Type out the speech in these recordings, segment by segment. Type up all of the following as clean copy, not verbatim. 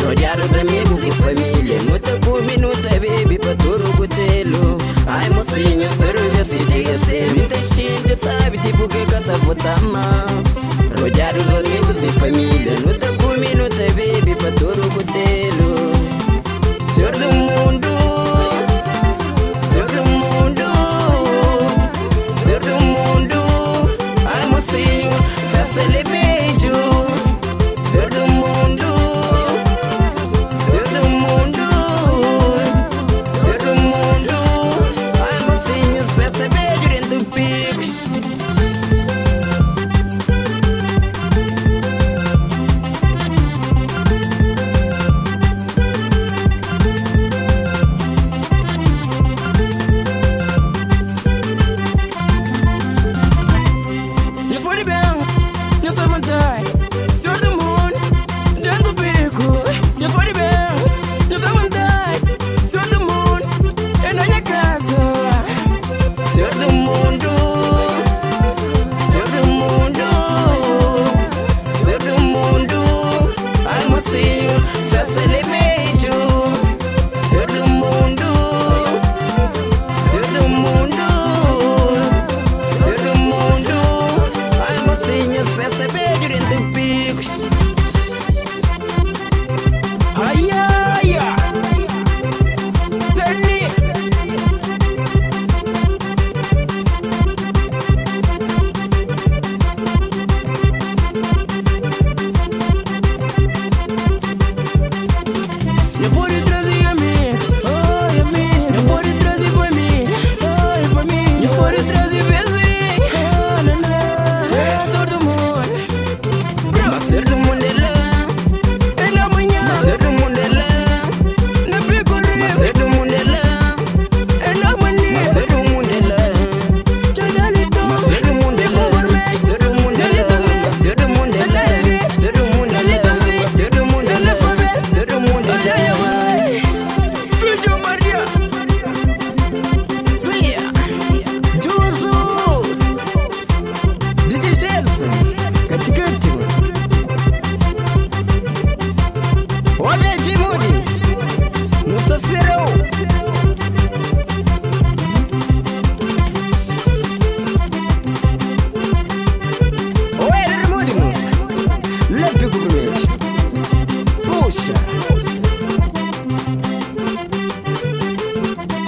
Rodeado de amigos e família, nuta por minuta, baby, pra tudo cutelo. Ai mocinho, sorulho se chega. Muita gente sabe, tipo que canta votar mais. Rodeado de amigos e família, nuta por minuta, baby, pra tudo cutelo. Senhor do mundo, Senhor do mundo, Senhor do mundo. Ai mocinho, faça-lhe beijo. Senhor do mundo, Senhor do mundo, Senhor do mundo. Ai mocinhos, faça beijo dentro do pico.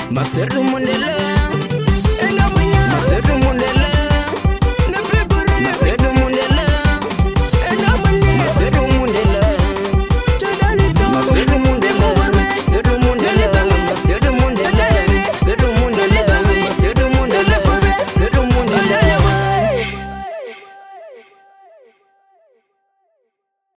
Mas ser do mundo